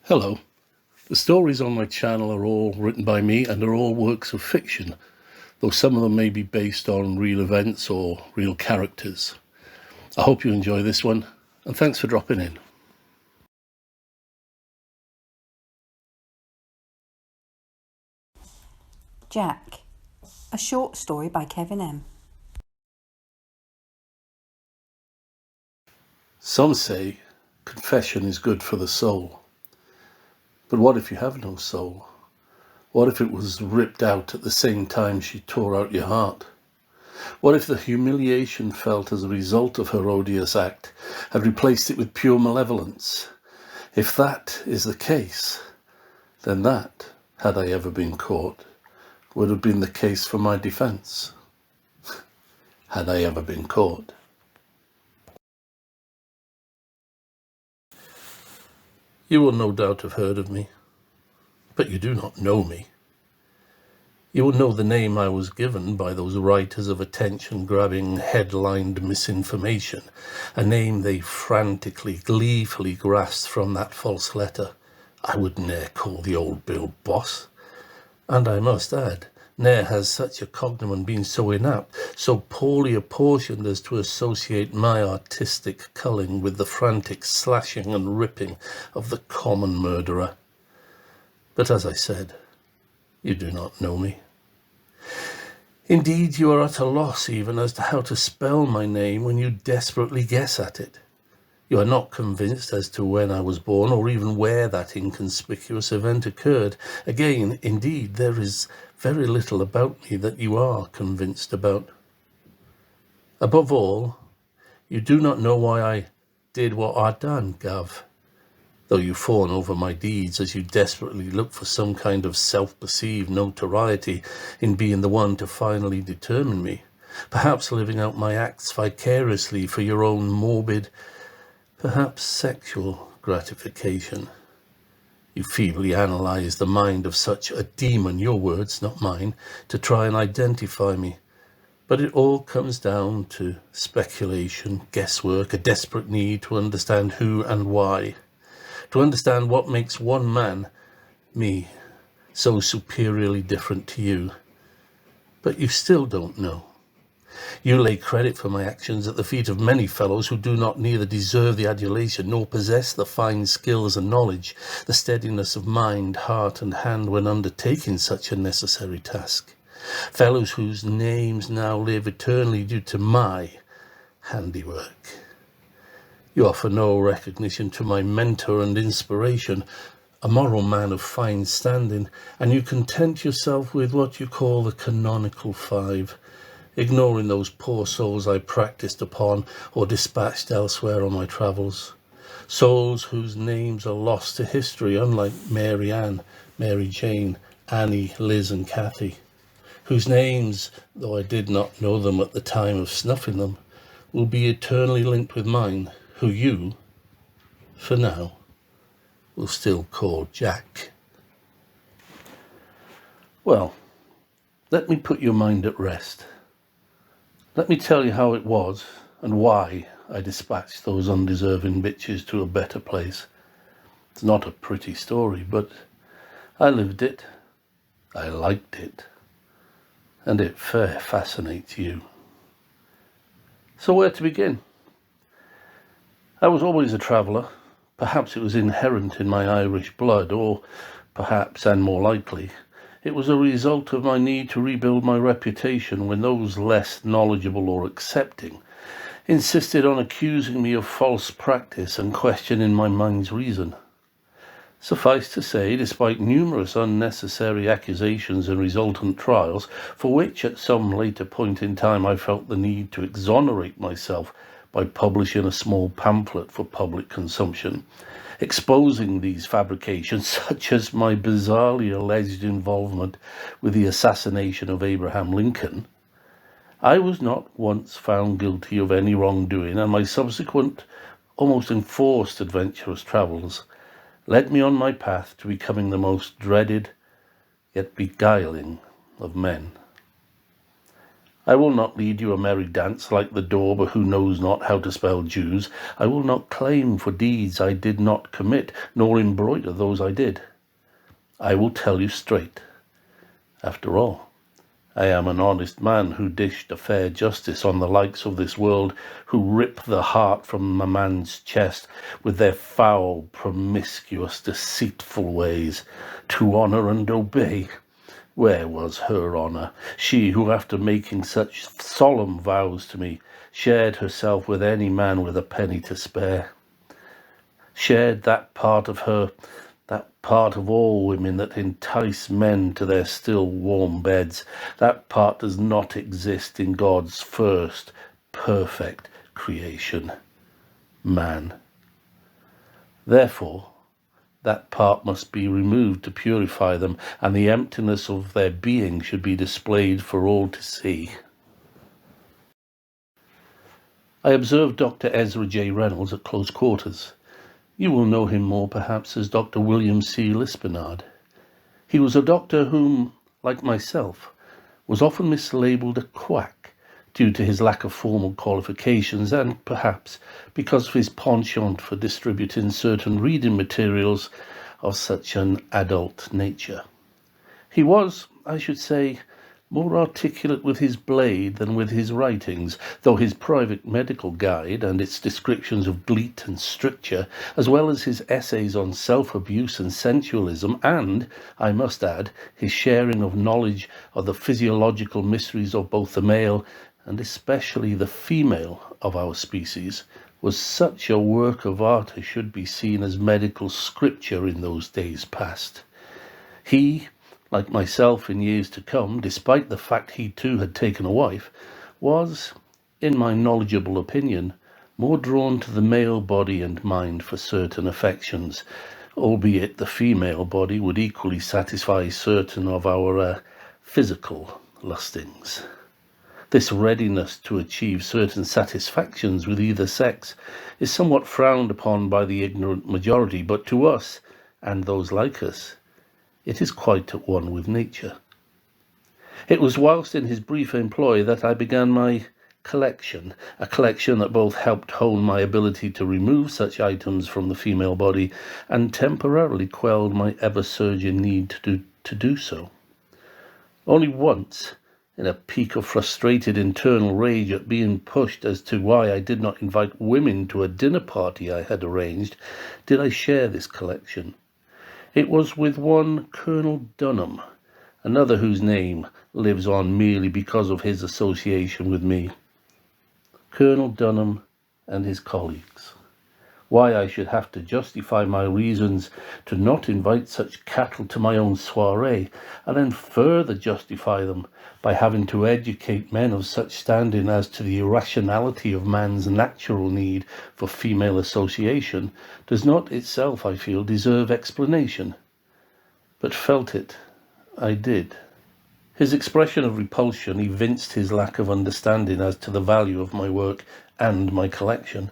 Hello. The stories on my channel are all written by me and are all works of fiction, though some of them may be based on real events or real characters. I hope you enjoy this one, and thanks for dropping in. Jack, a short story by Kevin M. Some say confession is good for the soul. But what if you have no soul? What if it was ripped out at the same time she tore out your heart? What if the humiliation felt as a result of her odious act had replaced it with pure malevolence? If that is the case, then that, had I ever been caught, would have been the case for my defense. Had I ever been caught. You will no doubt have heard of me, but you do not know me. You will know the name I was given by those writers of attention-grabbing, headlined misinformation, a name they frantically, gleefully grasped from that false letter. I would ne'er call the old Bill boss. And I must add, ne'er has such a cognomen been so inapt, so poorly apportioned as to associate my artistic culling with the frantic slashing and ripping of the common murderer. But as I said, you do not know me. Indeed, you are at a loss even as to how to spell my name when you desperately guess at it. You are not convinced as to when I was born or even where that inconspicuous event occurred. Again, indeed, there is very little about me that you are convinced about. Above all, you do not know why I did what I done, Gav, though you fawn over my deeds as you desperately look for some kind of self-perceived notoriety in being the one to finally determine me, perhaps living out my acts vicariously for your own morbid, perhaps sexual gratification. You feebly analyze the mind of such a demon, your words, not mine, to try and identify me. But it all comes down to speculation, guesswork, a desperate need to understand who and why, to understand what makes one man, me, so superiorly different to you. But you still don't know. You lay credit for my actions at the feet of many fellows who do not neither deserve the adulation nor possess the fine skills and knowledge, the steadiness of mind, heart and hand when undertaking such a necessary task. Fellows whose names now live eternally due to my handiwork. You offer no recognition to my mentor and inspiration, a moral man of fine standing, and you content yourself with what you call the canonical five, ignoring those poor souls I practiced upon or dispatched elsewhere on my travels. Souls whose names are lost to history, unlike Mary Ann, Mary Jane, Annie, Liz and Kathy, whose names, though I did not know them at the time of snuffing them, will be eternally linked with mine, who you, for now, will still call Jack. Well, let me put your mind at rest. Let me tell you how it was and why I dispatched those undeserving bitches to a better place. It's not a pretty story, but I lived it, I liked it, and it fair fascinates you. So where to begin? I was always a traveller. Perhaps it was inherent in my Irish blood, or perhaps, and more likely, it was a result of my need to rebuild my reputation when those less knowledgeable or accepting insisted on accusing me of false practice and questioning my mind's reason. Suffice to say, despite numerous unnecessary accusations and resultant trials, for which at some later point in time I felt the need to exonerate myself by publishing a small pamphlet for public consumption, exposing these fabrications, such as my bizarrely alleged involvement with the assassination of Abraham Lincoln, I was not once found guilty of any wrongdoing, and my subsequent, almost enforced adventurous travels led me on my path to becoming the most dreaded, yet beguiling of men. I will not lead you a merry dance like the dauber who knows not how to spell Jews. I will not claim for deeds I did not commit, nor embroider those I did. I will tell you straight. After all, I am an honest man who dished a fair justice on the likes of this world, who rip the heart from a man's chest with their foul, promiscuous, deceitful ways, to honour and obey. Where was her honour, she who, after making such solemn vows to me, shared herself with any man with a penny to spare? Shared that part of her, that part of all women that entice men to their still warm beds. That part does not exist in God's first perfect creation, man. Therefore, that part must be removed to purify them, and the emptiness of their being should be displayed for all to see. I observed Dr. Ezra J. Reynolds at close quarters. You will know him more perhaps as Dr. William C. Lispenard. He was a doctor whom, like myself, was often mislabeled a quack due to his lack of formal qualifications and, perhaps, because of his penchant for distributing certain reading materials of such an adult nature. He was, I should say, more articulate with his blade than with his writings, though his private medical guide and its descriptions of bleat and stricture, as well as his essays on self-abuse and sensualism, and, I must add, his sharing of knowledge of the physiological mysteries of both the male and especially the female of our species, was such a work of art as should be seen as medical scripture in those days past. He, like myself in years to come, despite the fact he too had taken a wife, was, in my knowledgeable opinion, more drawn to the male body and mind for certain affections, albeit the female body would equally satisfy certain of our physical lustings. This readiness to achieve certain satisfactions with either sex is somewhat frowned upon by the ignorant majority, but to us, and those like us, it is quite at one with nature. It was whilst in his brief employ that I began my collection, a collection that both helped hone my ability to remove such items from the female body and temporarily quelled my ever-surging need to do so. Only once, in a peak of frustrated internal rage at being pushed as to why I did not invite women to a dinner party I had arranged, did I share this collection. It was with one Colonel Dunham, another whose name lives on merely because of his association with me. Colonel Dunham and his colleagues. Why I should have to justify my reasons to not invite such cattle to my own soiree, and then further justify them by having to educate men of such standing as to the irrationality of man's natural need for female association, does not itself, I feel, deserve explanation. But felt it, I did. His expression of repulsion evinced his lack of understanding as to the value of my work and my collection.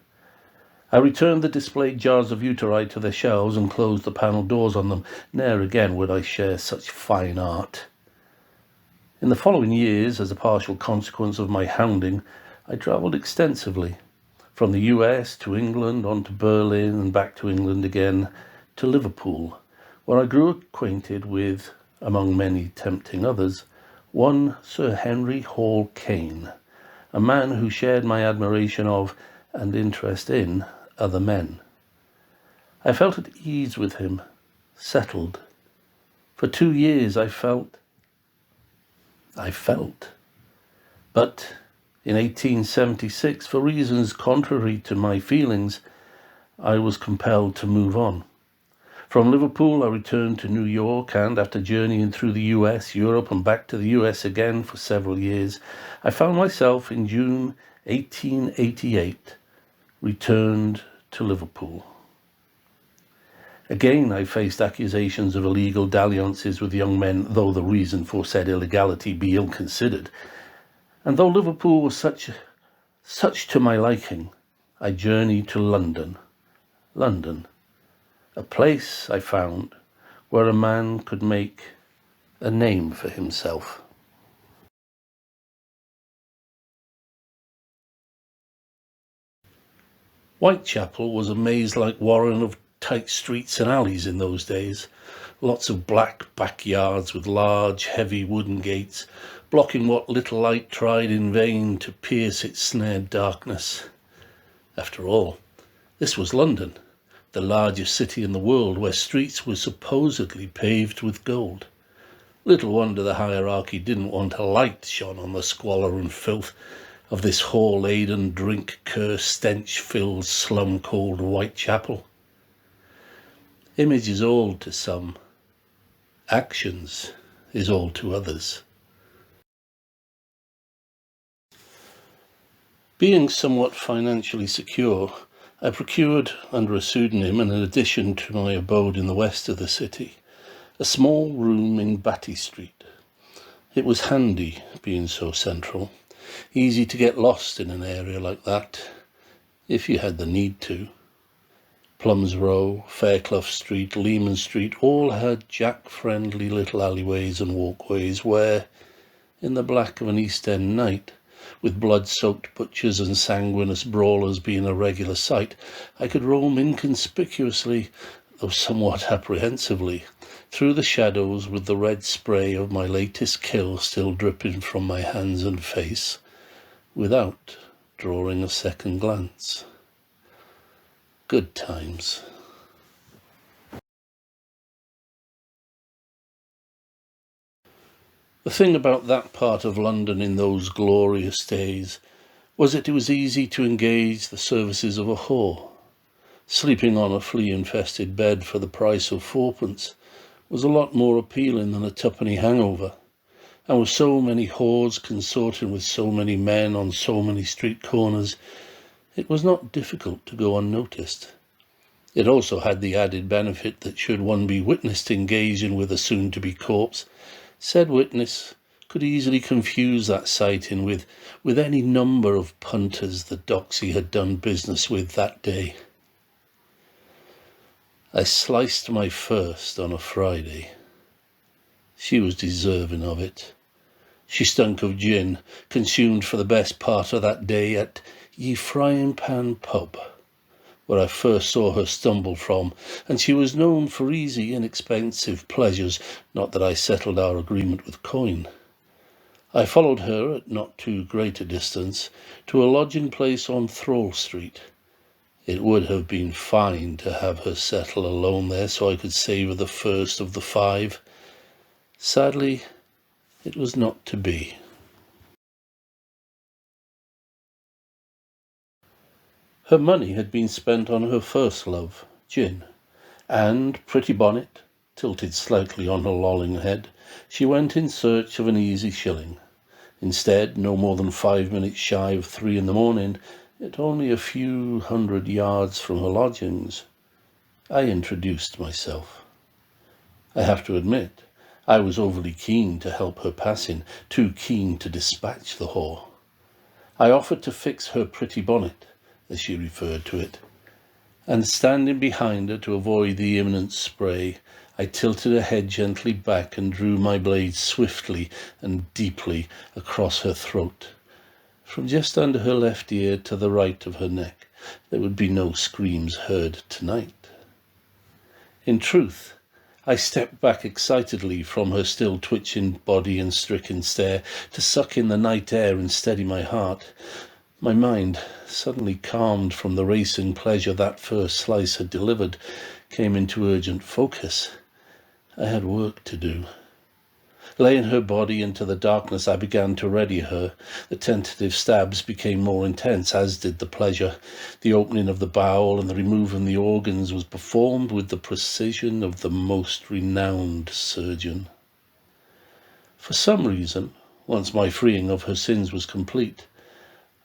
I returned the displayed jars of uteri to their shelves and closed the panel doors on them. Ne'er again would I share such fine art. In the following years, as a partial consequence of my hounding, I travelled extensively, from the US to England, on to Berlin and back to England again, to Liverpool, where I grew acquainted with, among many tempting others, one Sir Henry Hall Caine, a man who shared my admiration of and interest in other men. I felt at ease with him, settled. For 2 years I felt. But in 1876, for reasons contrary to my feelings, I was compelled to move on. From Liverpool, I returned to New York, and after journeying through the US, Europe, and back to the US again for several years, I found myself in June 1888 returned to Liverpool. Again, I faced accusations of illegal dalliances with young men, though the reason for said illegality be ill-considered. And though Liverpool was such to my liking, I journeyed to London, a place, I found, where a man could make a name for himself. Whitechapel was a maze-like warren of tight streets and alleys in those days. Lots of black backyards with large, heavy wooden gates, blocking what little light tried in vain to pierce its snared darkness. After all, this was London, the largest city in the world, where streets were supposedly paved with gold. Little wonder the hierarchy didn't want a light shone on the squalor and filth of this whore-laden, drink-cursed, stench-filled slum called Whitechapel. Image is old to some. Actions is old to others. Being somewhat financially secure, I procured, under a pseudonym and in addition to my abode in the west of the city, a small room in Batty Street. It was handy, being so central, easy to get lost in an area like that, if you had the need to. Plums Row, Fairclough Street, Lehman Street all had Jack-friendly little alleyways and walkways where, in the black of an East End night, with blood-soaked butchers and sanguinous brawlers being a regular sight, I could roam inconspicuously, though somewhat apprehensively, through the shadows with the red spray of my latest kill still dripping from my hands and face, without drawing a second glance. Good times. The thing about that part of London in those glorious days was that it was easy to engage the services of a whore. Sleeping on a flea-infested bed for the price of fourpence was a lot more appealing than a twopenny hangover, and with so many whores consorting with so many men on so many street corners, it was not difficult to go unnoticed. It also had the added benefit that should one be witnessed engaging with a soon-to-be corpse, said witness could easily confuse that sighting with any number of punters the doxy had done business with that day. I sliced my first on a Friday. She was deserving of it. She stunk of gin, consumed for the best part of that day at Ye Frying Pan Pub, where I first saw her stumble from, and she was known for easy, inexpensive pleasures, not that I settled our agreement with coin. I followed her, at not too great a distance, to a lodging-place on Thrall Street. It would have been fine to have her settle alone there so I could savour the first of the 5. Sadly, it was not to be. Her money had been spent on her first love, gin, and, pretty bonnet tilted slightly on her lolling head, she went in search of an easy shilling. Instead, no more than 5 minutes shy of 3 in the morning, yet only a few hundred yards from her lodgings, I introduced myself. I have to admit, I was overly keen to help her passing, too keen to dispatch the whore. I offered to fix her pretty bonnet, as she referred to it, and standing behind her to avoid the imminent spray, I tilted her head gently back and drew my blade swiftly and deeply across her throat. From just under her left ear to the right of her neck, there would be no screams heard tonight. In truth, I stepped back excitedly from her still twitching body and stricken stare to suck in the night air and steady my heart. My mind, suddenly calmed from the racing pleasure that first slice had delivered, came into urgent focus. I had work to do. Laying her body into the darkness, I began to ready her. The tentative stabs became more intense, as did the pleasure. The opening of the bowel and the removing the organs was performed with the precision of the most renowned surgeon. For some reason, once my freeing of her sins was complete,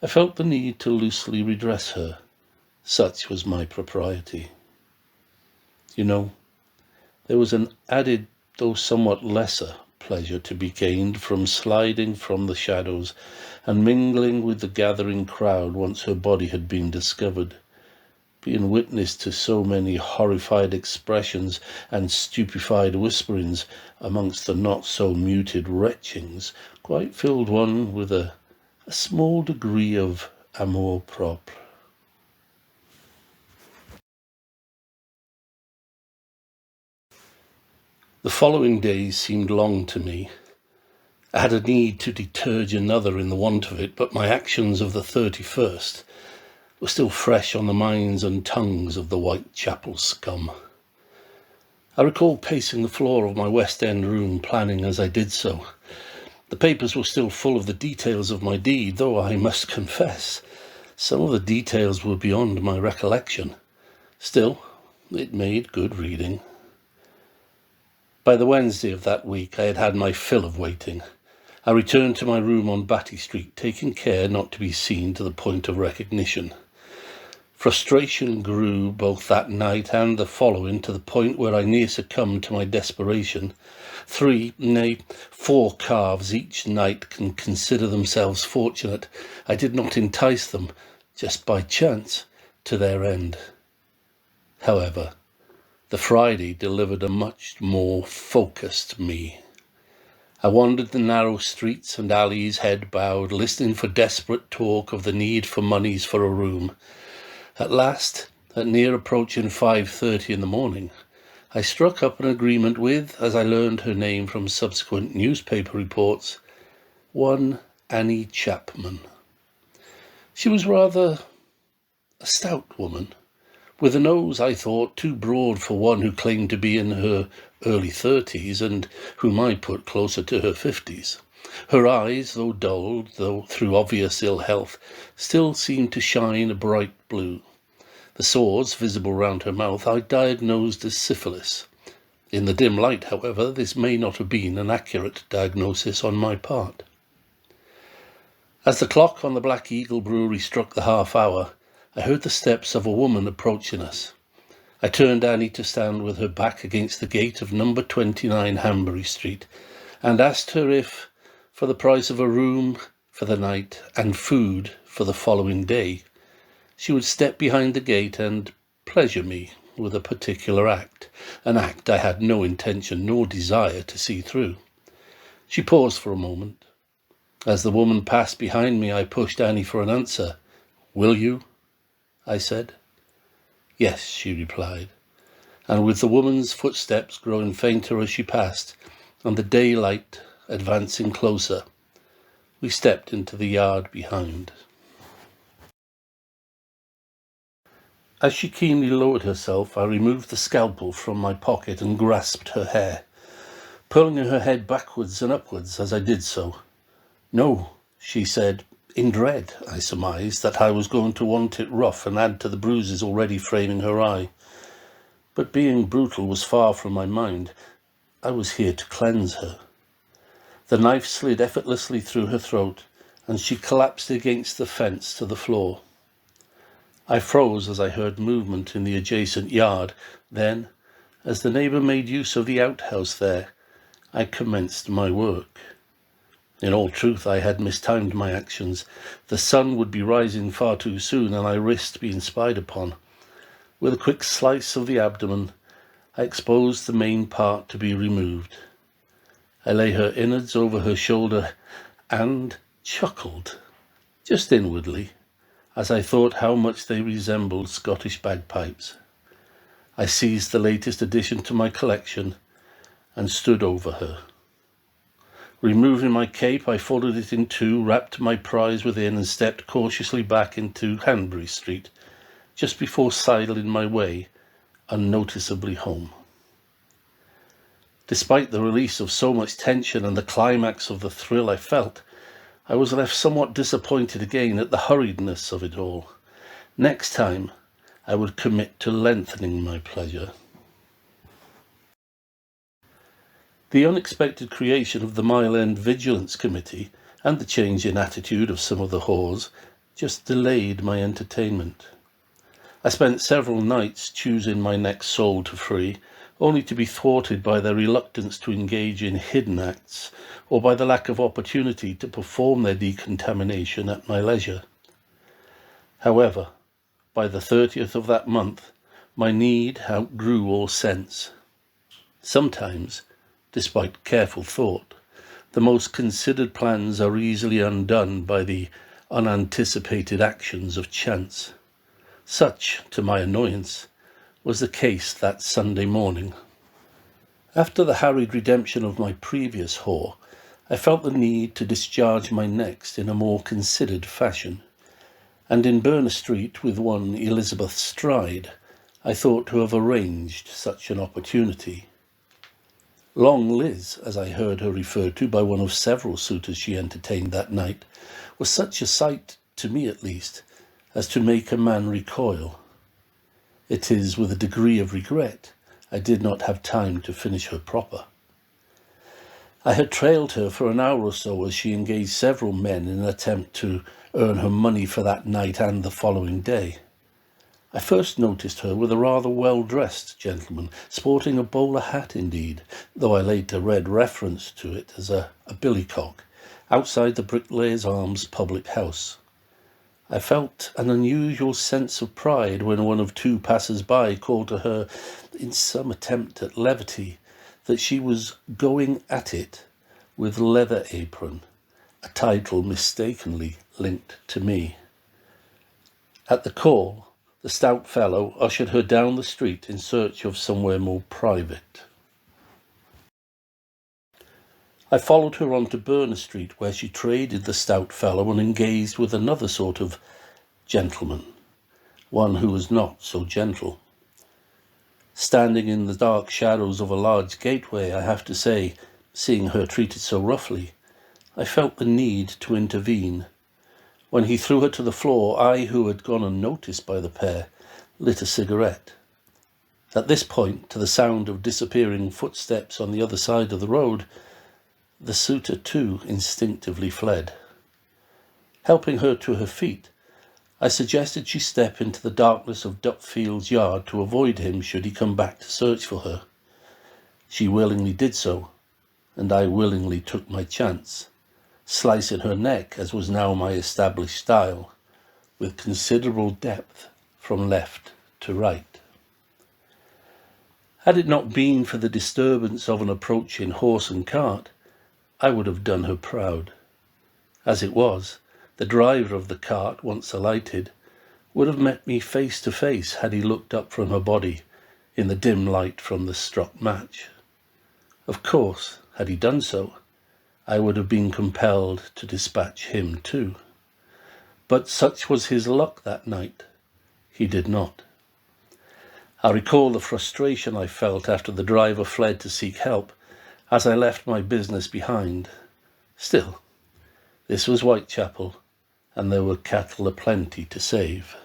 I felt the need to loosely redress her. Such was my propriety. You know, there was an added, though somewhat lesser, pleasure to be gained from sliding from the shadows and mingling with the gathering crowd once her body had been discovered. Being witness to so many horrified expressions and stupefied whisperings amongst the not-so-muted retchings quite filled one with a small degree of amour-propre. The following days seemed long to me. I had a need to deterge another in the want of it, but my actions of the 31st were still fresh on the minds and tongues of the Whitechapel scum. I recall pacing the floor of my West End room, planning as I did so. The papers were still full of the details of my deed, though I must confess, some of the details were beyond my recollection. Still, it made good reading. By the Wednesday of that week, I had had my fill of waiting. I returned to my room on Batty Street, taking care not to be seen to the point of recognition. Frustration grew both that night and the following to the point where I near succumbed to my desperation. 3, nay, 4 calves each night can consider themselves fortunate I did not entice them, just by chance, to their end. However, the Friday delivered a much more focused me. I wandered the narrow streets and alleys, head bowed, listening for desperate talk of the need for monies for a room. At last, at near approaching 5:30 in the morning, I struck up an agreement with, as I learned her name from subsequent newspaper reports, one Annie Chapman. She was rather a stout woman, with a nose, I thought, too broad for one who claimed to be in her early 30s and whom I put closer to her 50s. Her eyes, though dulled, though through obvious ill health, still seemed to shine a bright blue. The sores visible round her mouth I diagnosed as syphilis. In the dim light, however, this may not have been an accurate diagnosis on my part. As the clock on the Black Eagle Brewery struck the half hour, I heard the steps of a woman approaching us. I turned Annie to stand with her back against the gate of number 29 Hanbury Street, and asked her if, for the price of a room for the night and food for the following day, she would step behind the gate and pleasure me with a particular act, an act I had no intention nor desire to see through. She paused for a moment. As the woman passed behind me, I pushed Annie for an answer. "Will you?" I said. "Yes," she replied, and with the woman's footsteps growing fainter as she passed, and the daylight advancing closer, we stepped into the yard behind. As she keenly lowered herself, I removed the scalpel from my pocket and grasped her hair, pulling her head backwards and upwards as I did so. "No," she said, in dread, I surmised, that I was going to want it rough and add to the bruises already framing her eye. But being brutal was far from my mind. I was here to cleanse her. The knife slid effortlessly through her throat, and she collapsed against the fence to the floor. I froze as I heard movement in the adjacent yard. Then, as the neighbour made use of the outhouse there, I commenced my work. In all truth, I had mistimed my actions. The sun would be rising far too soon, and I risked being spied upon. With a quick slice of the abdomen, I exposed the main part to be removed. I lay her innards over her shoulder and chuckled, just inwardly, as I thought how much they resembled Scottish bagpipes. I seized the latest addition to my collection and stood over her. Removing my cape, I folded it in two, wrapped my prize within, and stepped cautiously back into Hanbury Street, just before sidling my way unnoticeably home. Despite the release of so much tension and the climax of the thrill I felt, I was left somewhat disappointed again at the hurriedness of it all. Next time, I would commit to lengthening my pleasure. The unexpected creation of the Mile End Vigilance Committee and the change in attitude of some of the whores just delayed my entertainment. I spent several nights choosing my next soul to free, only to be thwarted by their reluctance to engage in hidden acts or by the lack of opportunity to perform their decontamination at my leisure. However, by the 30th of that month, my need outgrew all sense. Sometimes, despite careful thought, the most considered plans are easily undone by the unanticipated actions of chance. Such, to my annoyance, was the case that Sunday morning. After the harried redemption of my previous whore, I felt the need to discharge my next in a more considered fashion, and in Burner Street with one Elizabeth Stride, I thought to have arranged such an opportunity. Long Liz, as I heard her referred to by one of several suitors she entertained that night, was such a sight, to me at least, as to make a man recoil. It is with a degree of regret I did not have time to finish her proper. I had trailed her for an hour or so as she engaged several men in an attempt to earn her money for that night and the following day. I first noticed her with a rather well-dressed gentleman, sporting a bowler hat indeed, though I later read reference to it as a billycock, outside the Bricklayers Arms public house. I felt an unusual sense of pride when one of two passers-by called to her, in some attempt at levity, that she was going at it with Leather Apron, a title mistakenly linked to me. At the call, the stout fellow ushered her down the street in search of somewhere more private. I followed her on to Burner Street, where she traded the stout fellow and engaged with another sort of gentleman, one who was not so gentle. Standing in the dark shadows of a large gateway, I have to say, seeing her treated so roughly, I felt the need to intervene. When he threw her to the floor, I, who had gone unnoticed by the pair, lit a cigarette. At this point, to the sound of disappearing footsteps on the other side of the road, the suitor too instinctively fled. Helping her to her feet, I suggested she step into the darkness of Dupfield's yard to avoid him should he come back to search for her. She willingly did so, and I willingly took my chance, slicing her neck, as was now my established style, with considerable depth from left to right. Had it not been for the disturbance of an approaching horse and cart, I would have done her proud. As it was, the driver of the cart, once alighted, would have met me face to face had he looked up from her body in the dim light from the struck match. Of course, had he done so, I would have been compelled to dispatch him too. But such was his luck that night. He did not. I recall the frustration I felt after the driver fled to seek help, as I left my business behind. Still, this was Whitechapel, and there were cattle aplenty to save.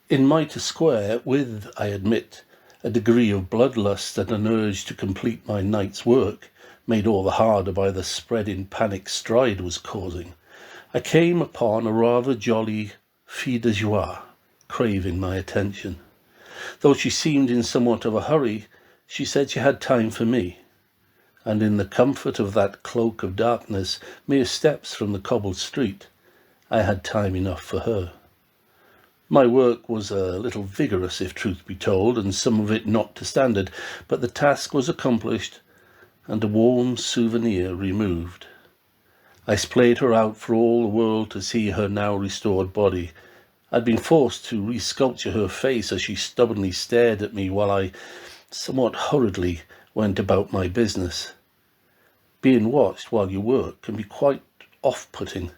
In Mitre Square, with, I admit, a degree of bloodlust and an urge to complete my night's work, made all the harder by the spread in panic Stride was causing, I came upon a rather jolly fille de joie, craving my attention. Though she seemed in somewhat of a hurry, she said she had time for me, and in the comfort of that cloak of darkness, mere steps from the cobbled street, I had time enough for her. My work was a little vigorous, if truth be told, and some of it not to standard, but the task was accomplished and a warm souvenir removed. I splayed her out for all the world to see her now restored body. I'd been forced to resculpture her face as she stubbornly stared at me while I, somewhat hurriedly, went about my business. Being watched while you work can be quite off-putting.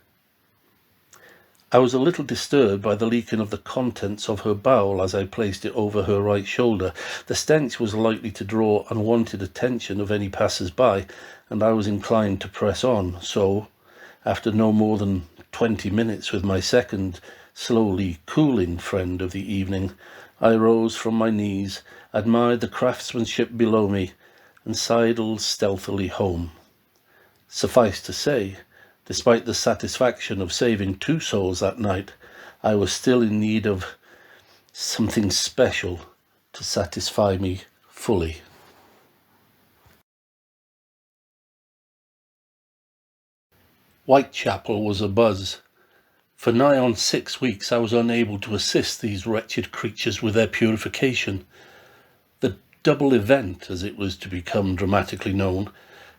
I was a little disturbed by the leaking of the contents of her bowl as I placed it over her right shoulder. The stench was likely to draw unwanted attention of any passers-by, and I was inclined to press on. So, after no more than 20 minutes with my second, slowly cooling friend of the evening, I rose from my knees, admired the craftsmanship below me, and sidled stealthily home. Suffice to say, despite the satisfaction of saving 2 souls that night, I was still in need of something special to satisfy me fully. Whitechapel was abuzz. For nigh on 6 weeks I was unable to assist these wretched creatures with their purification. The double event, as it was to become dramatically known,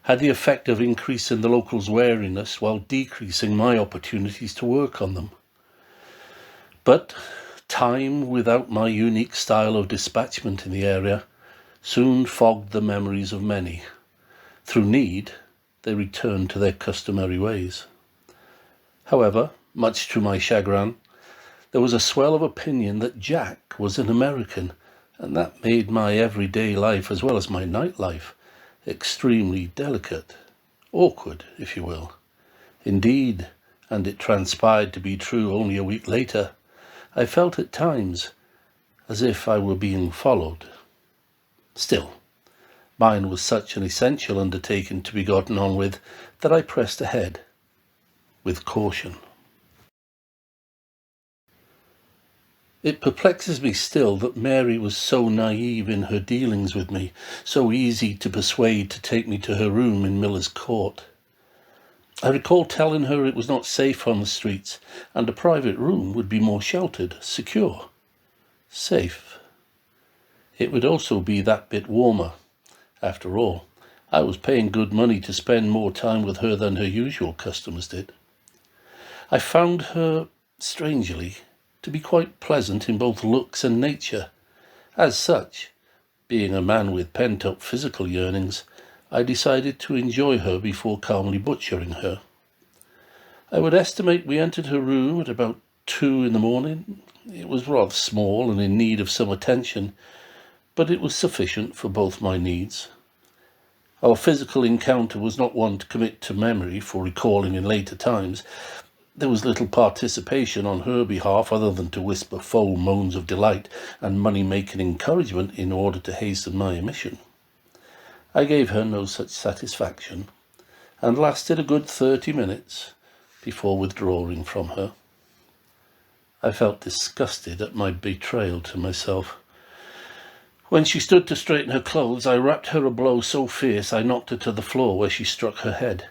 had the effect of increasing the locals' wariness while decreasing my opportunities to work on them. But time without my unique style of dispatchment in the area soon fogged the memories of many. Through need, they returned to their customary ways. However, much to my chagrin, there was a swell of opinion that Jack was an American, and that made my everyday life, as well as my nightlife, extremely delicate, awkward, if you will. Indeed, and it transpired to be true only a week later, I felt at times as if I were being followed. Still, mine was such an essential undertaking to be gotten on with that I pressed ahead with caution. It perplexes me still that Mary was so naive in her dealings with me, so easy to persuade to take me to her room in Miller's Court. I recall telling her it was not safe on the streets, and a private room would be more sheltered, secure, safe. It would also be that bit warmer. After all, I was paying good money to spend more time with her than her usual customers did. I found her, strangely, to be quite pleasant in both looks and nature. As such, being a man with pent-up physical yearnings, I decided to enjoy her before calmly butchering her. I would estimate we entered her room at about 2 in the morning. It was rather small and in need of some attention, but it was sufficient for both my needs. Our physical encounter was not one to commit to memory for recalling in later times. There was little participation on her behalf other than to whisper foul moans of delight and money-making encouragement in order to hasten my omission. I gave her no such satisfaction, and lasted a good 30 minutes before withdrawing from her. I felt disgusted at my betrayal to myself. When she stood to straighten her clothes, I rapped her a blow so fierce I knocked her to the floor, where she struck her head.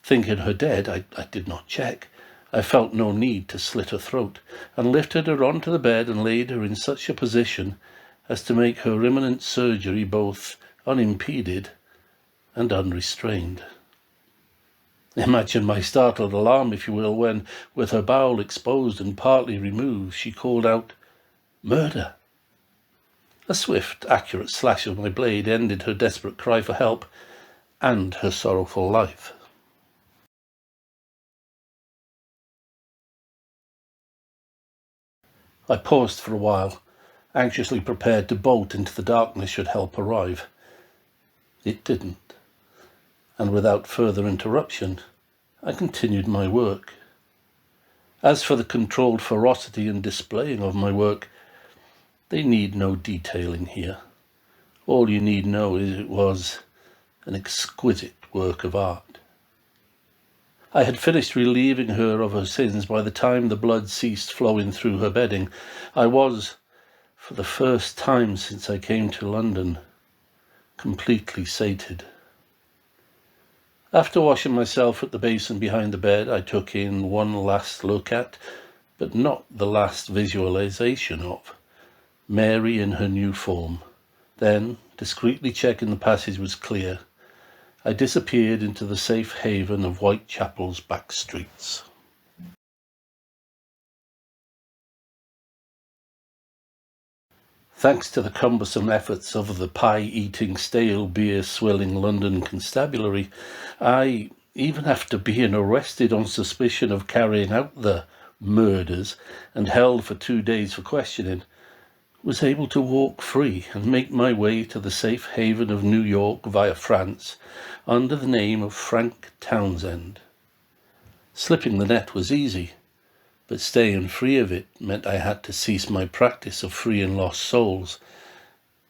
Thinking her dead, I did not check. I felt no need to slit her throat, and lifted her onto the bed and laid her in such a position as to make her imminent surgery both unimpeded and unrestrained. Imagine my startled alarm, if you will, when, with her bowel exposed and partly removed, she called out, "Murder!" A swift, accurate slash of my blade ended her desperate cry for help and her sorrowful life. I paused for a while, anxiously prepared to bolt into the darkness should help arrive. It didn't, and without further interruption, I continued my work. As for the controlled ferocity and displaying of my work, they need no detailing here. All you need know is it was an exquisite work of art. I had finished relieving her of her sins by the time the blood ceased flowing through her bedding. I was, for the first time since I came to London, completely sated. After washing myself at the basin behind the bed, I took in one last look at, but not the last visualization of, Mary in her new form. Then, discreetly checking the passage was clear, I disappeared into the safe haven of Whitechapel's back streets. Thanks to the cumbersome efforts of the pie-eating, stale beer-swilling London constabulary, I, even after being arrested on suspicion of carrying out the murders and held for 2 days for questioning, was able to walk free and make my way to the safe haven of New York via France under the name of Frank Townsend. Slipping the net was easy, but staying free of it meant I had to cease my practice of freeing lost souls.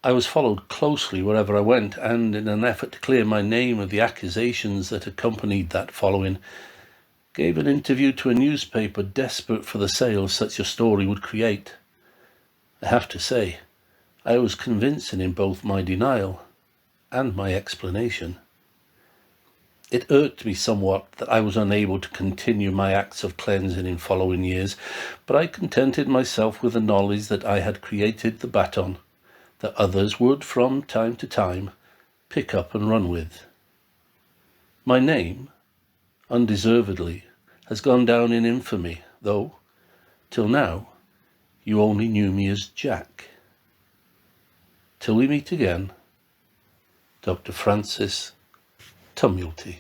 I was followed closely wherever I went, and in an effort to clear my name of the accusations that accompanied that following, gave an interview to a newspaper desperate for the sales such a story would create. I have to say, I was convincing in both my denial and my explanation. It irked me somewhat that I was unable to continue my acts of cleansing in following years, but I contented myself with the knowledge that I had created the baton that others would, from time to time, pick up and run with. My name, undeservedly, has gone down in infamy, though, till now, you only knew me as Jack. Till we meet again, Dr. Francis Tumulty.